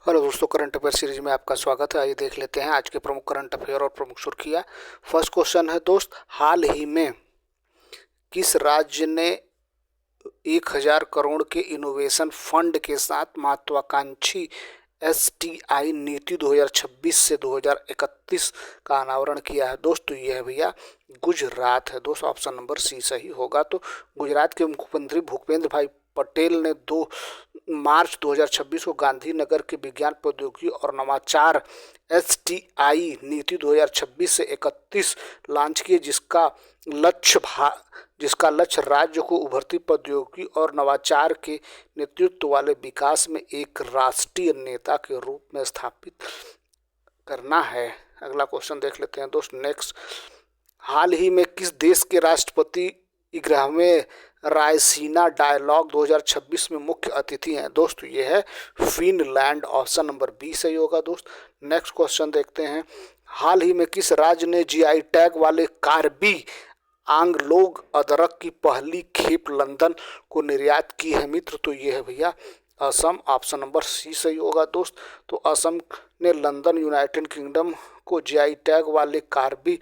Hello दोस्तों, current affair series में आपका स्वागत है। आइए देख लेते हैं आज के प्रमुख करंट अफेयर और प्रमुख सुर्खियां। फर्स्ट क्वेश्चन है दोस्त, हाल ही में किस राज्य ने 1000 करोड़ के इनोवेशन फंड के साथ महत्वाकांक्षी एसटीआई नीति 2026 से 2031 का अनावरण किया है? दोस्तों ये है भैया गुजरात है। दोस्त ऑप्शन नंबर सी सही होगा। तो गुजरात के मुख्यमंत्री भूपेंद्र भाई पटेल ने 2 मार्च 2026 को गांधीनगर के विज्ञान प्रौद्योगिकी और नवाचार एसटीआई नीति 2026 से 31 लॉन्च किए, जिसका लक्ष्य राज्य को उभरती प्रौद्योगिकी और नवाचार के नेतृत्व वाले विकास में एक राष्ट्रीय नेता के रूप में स्थापित करना है। अगला क्वेश्चन देख लेते हैं दोस्त नेक्स्ट। हाल ही में किस देश के राष्ट्रपति 11वें रायसीना डायलॉग 2026 में मुख्य अतिथि हैं? दोस्त ये है फिनलैंड। ऑप्शन नंबर बी सही होगा। दोस्त नेक्स्ट क्वेश्चन देखते हैं। हाल ही में किस राज्य ने जीआई टैग वाले कार्बी आंगलोग अदरक की पहली खेप लंदन को निर्यात की है मित्र? तो ये है भैया असम। ऑप्शन नंबर सी सही होगा। दोस्त तो असम ने लंदन यूनाइटेड किंगडम को जीआई टैग वाले कार्बी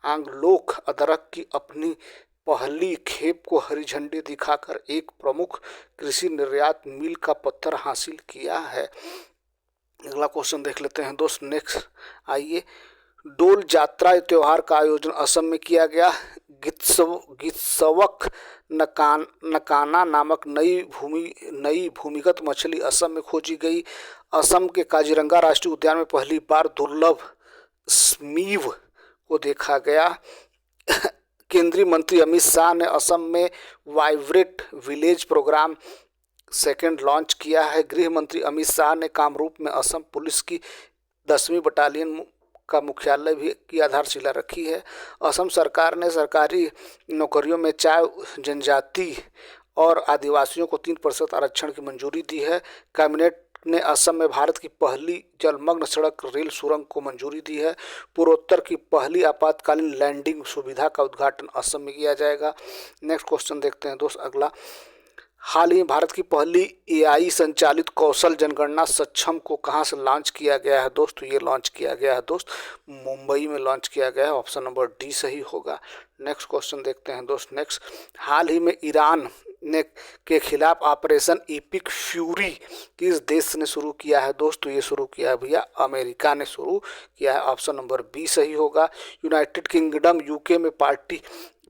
आंगलोग अदरक की अपनी पहली खेप को हरी झंडी दिखाकर एक प्रमुख कृषि निर्यात मील का पत्थर हासिल किया है। अगला क्वेश्चन देख लेते हैं दोस्त नेक्स्ट। आइए, डोल जात्रा त्योहार का आयोजन असम में किया गया। गित्सवक नकाना नामक नई भूमिगत मछली असम में खोजी गई। असम के काजीरंगा राष्ट्रीय उद्यान में पहली बार दुर्लभ स्मीव को देखा गया। केंद्रीय मंत्री अमित शाह ने असम में vibrant village programme second launch किया है। गृह मंत्री अमित शाह ने कामरूप में असम पुलिस की 10वीं बटालियन का मुख्यालय भी की आधारशिला रखी है। असम सरकार ने सरकारी नौकरियों में चाय जनजाति और आदिवासियों को 3% आरक्षण की मंजूरी दी है। कैबिनेट ने असम में भारत की पहली जलमग्न सड़क रेल सुरंग को मंजूरी दी है। पूर्वोत्तर की पहली आपातकालीन लैंडिंग सुविधा का उद्घाटन असम में किया जाएगा। नेक्स्ट क्वेश्चन देखते हैं दोस्त अगला। हाल ही भारत की पहली एआई संचालित कौशल जनगणना सक्षम को कहां से लॉन्च किया गया है? दोस्तों ये लॉन्च किया गया है दोस्त मुंबई में लॉन्च किया गया है। ऑप्शन नंबर डी सही होगा। नेक्स्ट क्वेश्चन देखते हैं दोस्त नेक्स्ट। हाल ही में ईरान ने के खिलाफ ऑपरेशन इपिक फ्यूरी किस देश ने शुरू किया है? दोस्तों ये शुरू किया है भैया अमेरिका ने शुरू किया है। ऑप्शन नंबर बी सही होगा। यूनाइटेड किंगडम यूके में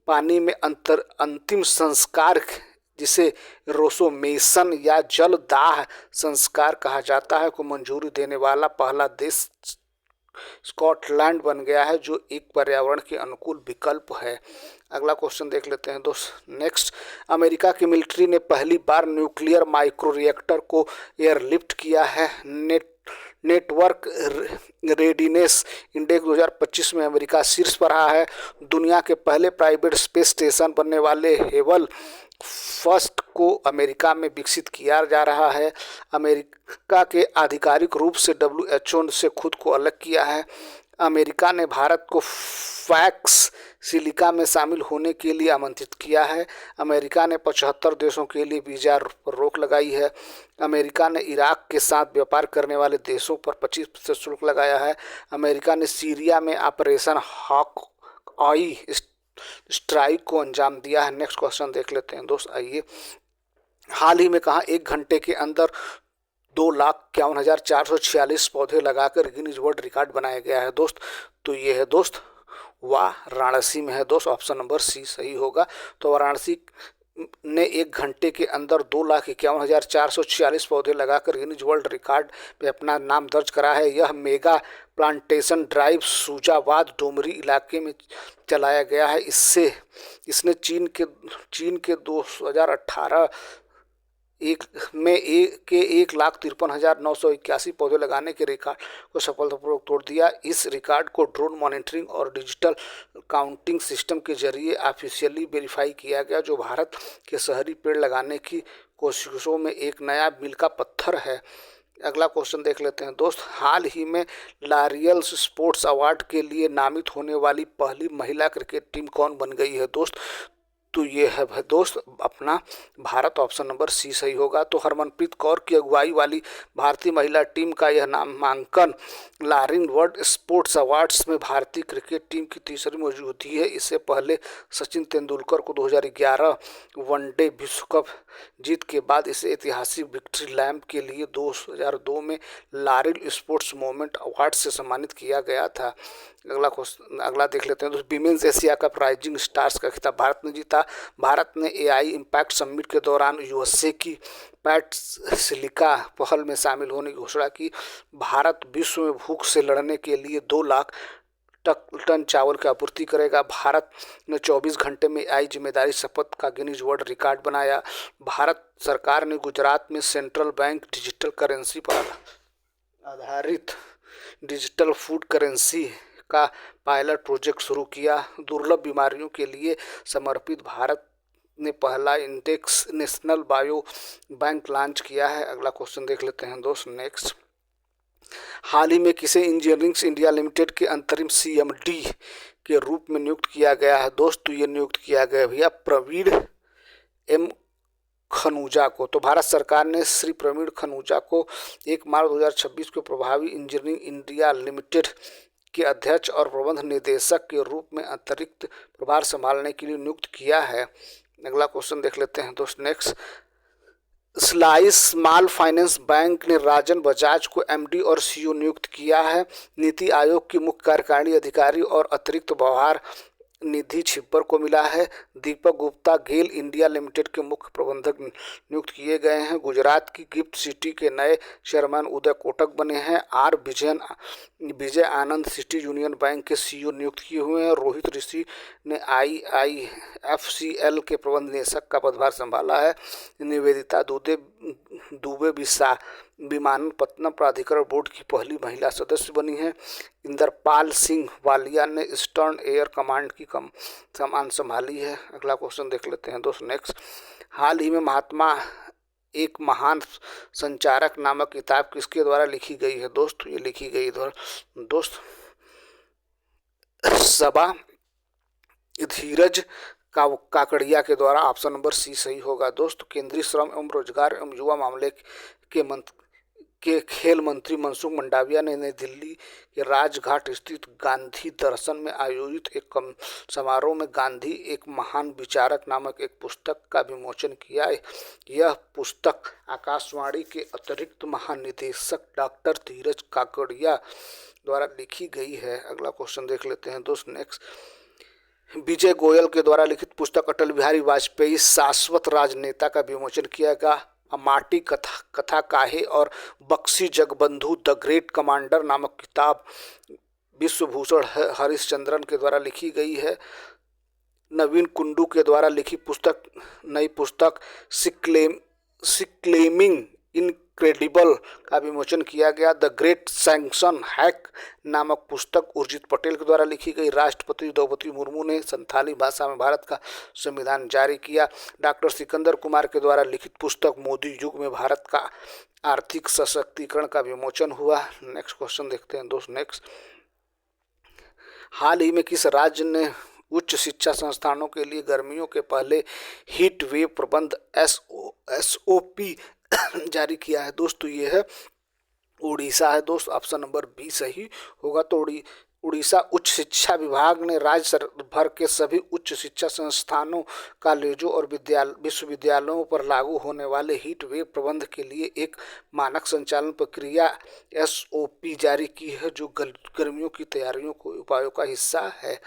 पानी में अंतिम संस्कार, जिसे रोसोमेसन या जलदाह संस्कार कहा जाता है, को मंजूरी देने वाला पहला देश स्कॉटलैंड बन गया है, जो एक पर्यावरण के अनुकूल विकल्प है। अगला क्वेश्चन देख लेते हैं दोस्त नेक्स्ट। अमेरिका की मिलिट्री ने पहली बार न्यूक्लियर माइक्रो रिएक्टर को एयरलिफ्ट किया है। नेटवर्क रेडीनेस इंडेक्स 2025 में अमेरिका शीर्ष पर रहा है। दुनिया के पहले प्राइवेट स्पेस स्टेशन बनने वाले हेवल फर्स्ट को अमेरिका में विकसित किया जा रहा है। अमेरिका के आधिकारिक रूप से WHO से खुद को अलग किया है। अमेरिका ने भारत को फैक्स सिलिका में शामिल होने के लिए आमंत्रित किया है। अमेरिका ने 75 देशों के लिए वीजा पर रोक लगाई है। अमेरिका ने इराक के साथ व्यापार करने वाले देशों पर 25% शुल्क लगाया है। अमेरिका ने सीरिया में ऑपरेशन हॉक आई स्ट्राइक को अंजाम दिया है। नेक्स्ट क्वेश्चन देख लेते हैं दोस्त आइए। हाल ही में कहा 1 घंटे के अंदर 2,51,446 पौधे लगाकर गिनीज वर्ल्ड रिकॉर्ड बनाया गया है? दोस्त तो ये है दोस्त वाराणसी में है। दोस्त ऑप्शन नंबर सी सही होगा। तो वाराणसी ने 1 घंटे के अंदर 2,51,446 पौधे लगाकर गिनीज वर्ल्ड रिकॉर्ड में अपना नाम दर्ज करा है। यह mega plantation drive Sujabad Domri इलाके में चलाया गया है। इसने चीन के 2018 में 1,53,981 पौधे लगाने के रिकॉर्ड को सफलतापूर्वक तोड़ दिया। इस रिकॉर्ड को ड्रोन मॉनिटरिंग और डिजिटल काउंटिंग सिस्टम के जरिए ऑफिशियली वेरीफाई किया गया, जो भारत के शहरी पेड़ लगाने की कोशिशों में एक नया मील का पत्थर है। अगला क्वेश्चन देख लेते हैं दोस्त। हाल ही में लॉरियल स्पोर्ट्स अवार्ड के लिए नामित होने वाली पहली महिला क्रिकेट टीम कौन बन गई है? दोस्त तो ये है भाई दोस्त अपना भारत, ऑप्शन नंबर सी सही होगा। तो हरमनप्रीत कौर की अगुवाई वाली भारतीय महिला टीम का यह नामांकन लारिन वर्ल्ड स्पोर्ट्स अवार्ड्स में भारतीय क्रिकेट टीम की तीसरी मौजूदगी है। इससे पहले सचिन तेंदुलकर को 2011 वनडे विश्व कप जीत के बाद इसे ऐतिहासिक विक्ट्री लैंप के लिए 2002 में लारिन स्पोर्ट्स मोमेंट अवार्ड से सम्मानित किया गया था। अगला देख लेते हैं दोस्तों, women's Asia cup rising stars का खिताब भारत ने जीता। भारत ने एआई इम्पैक्ट समिट के दौरान यूएसए की पैट सिलिका पहल में शामिल होने की घोषणा की। भारत विश्व में भूख से लड़ने के लिए 2 लाख टन चावल की आपूर्ति करेगा। भारत ने 24 घंटे में एआई जिम्मेदारी शपथ का गिनीज वर्ल्ड रिकॉर्ड बनाया। भारत सरकार ने गुजरात में सेंट्रल बैंक डिजिटल करेंसी पर आधारित डिजिटल फूड करेंसी का पायलट प्रोजेक्ट शुरू किया। दुर्लभ बीमारियों के लिए समर्पित भारत ने पहला index national bio bank launch किया है। अगला क्वेश्चन देख लेते हैं दोस्त नेक्स्ट, हाल ही में किसे इंजीनियरिंग इंडिया लिमिटेड के अंतरिम सीएमडी के रूप में नियुक्त किया गया है। दोस्तों ये नियुक्त किया गया भैया प्रवीण एम खनूजा को। तो भारत सरकार ने श्री प्रवीण खनूजा को 1 मार्च 2026 को प्रभावी इंजीनियरिंग इंडिया लिमिटेड के अध्यक्ष और प्रबंध निदेशक के रूप में अतिरिक्त प्रभार संभालने के लिए नियुक्त किया है। अगला क्वेश्चन देख लेते हैं दोस्त next, slice small finance bank ने राजन बजाज को एमडी और सीईओ नियुक्त किया है। नीति आयोग की मुख्य कार्यकारिणी अधिकारी और अतिरिक्त व्यवहार निधि छिब्बर को मिला है। दीपक गुप्ता गेल इंडिया लिमिटेड के मुख्य प्रबंधक नियुक्त किए गए हैं। गुजरात की गिफ्ट सिटी के नए चेयरमैन उदय कोटक बने हैं। आर विजय आनंद सिटी यूनियन बैंक के सीईओ नियुक्त किए हुए हैं। रोहित ऋषि ने आईआईएफसीएल के प्रबंध निदेशक का पदभार संभाला है। निवेदिता दुबे विमानपत्तनम प्राधिकरण बोर्ड की पहली महिला सदस्य बनी है। इंदरपाल सिंह वालिया ने ईस्टर्न एयर कमांड की कमान संभाली है। अगला क्वेश्चन देख लेते हैं दोस्त नेक्स्ट, हाल ही में महात्मा एक महान संचारक नामक किताब किसके द्वारा लिखी गई है। दोस्त ये लिखी गई दोस्त सबा धीरज काकड़िया के द्वारा। ऑप्शन नंबर सी सही होगा। दोस्त केंद्रीय श्रम एवं रोजगार एवं युवा मामले के खेल मंत्री मनसुख मंडाविया ने नई दिल्ली के राजघाट स्थित गांधी दर्शन में आयोजित एक समारोह में गांधी एक महान विचारक नामक एक पुस्तक का विमोचन किया। यह पुस्तक आकाशवाणी के अतिरिक्त महानिदेशक डॉक्टर धीरज काकड़िया द्वारा लिखी गई है। अगला क्वेश्चन देख लेते हैं दोस्त नेक्स्ट, विजय गोयल के द्वारा लिखित पुस्तक अटल बिहारी वाजपेयी शाश्वत राजनेता का विमोचन किया गया। माटी कथा काहे और Bakshi Jagabandhu the great commander नामक किताब विश्वभूषण हरिश्चंद्रन के द्वारा लिखी गई है। नवीन कुंडू के द्वारा लिखी नई पुस्तक सिक्लेमिंग इनक्रेडिबल का विमोचन किया गया। द ग्रेट सैंक्शन हैक नामक पुस्तक उर्जित पटेल के द्वारा लिखी गई। राष्ट्रपति द्रौपदी मुर्मू ने संथाली भाषा में भारत का संविधान जारी किया। डॉक्टर सिकंदर कुमार के द्वारा लिखित पुस्तक मोदी युग में भारत का आर्थिक सशक्तिकरण का विमोचन हुआ। नेक्स्ट क्वेश्चन देखते हैं दोस्त नेक्स्ट, हाल ही में किस राज्य ने उच्च शिक्षा संस्थानों के लिए गर्मियों के पहले हीट वेव प्रबंध SOP जारी किया है। दोस्तों ये है उड़ीसा है। दोस्त ऑप्शन नंबर बी सही होगा। तो उड़ीसा उच्च शिक्षा विभाग ने राज्य भर के सभी उच्च शिक्षा संस्थानों कॉलेजों और विश्वविद्यालयों पर लागू होने वाले हीट वेव प्रबंध के लिए एक मानक संचालन प्रक्रिया SOP जारी की है, जो गर्मियों की तैयारियों को उपायों का हिस्सा है।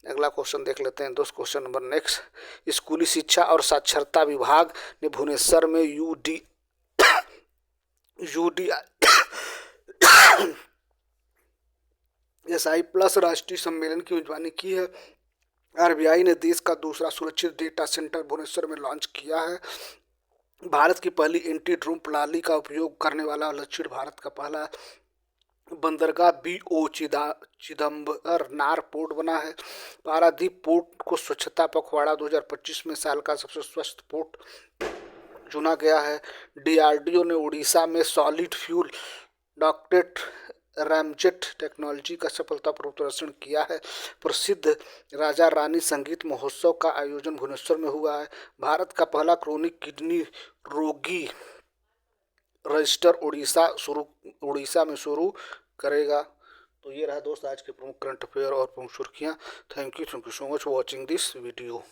अगला क्वेश्चन देख लेते हैं दोस्त, क्वेश्चन नंबर नेक्स्ट, स्कूली शिक्षा और साक्षरता विभाग ने भुवनेश्वर में SI+ राष्ट्रीय सम्मेलन की मेजबानी की है। RBI ने देश का दूसरा सुरक्षित डेटा सेंटर भुवनेश्वर में लॉन्च किया है। भारत की पहली एंटी ड्रोन प्रणाली का उपयोग करने वाला दक्षिण भारत का पहला बंदरगाह BO चिदम्बरनार पोर्ट बना है। पारादीप पोर्ट को स्वच्छता पखवाड़ा 2025 में साल का सबसे स्वच्छ पोर्ट चुना गया है। DRDO ने उड़ीसा में solid fuel rocket ramjet technology का सफलतापूर्वक प्रदर्शन किया है। प्रसिद्ध राजा रानी संगीत महोत्सव का आयोजन भुवनेश्वर में हुआ है। भारत का पहला क्रोनिक किडनी रोगी रजिस्टर उड़ीसा में शुरू करेगा। तो ये रहा दोस्त आज के प्रमुख करंट अफेयर और प्रमुख सुर्खियाँ। Thank you so much for watching this video.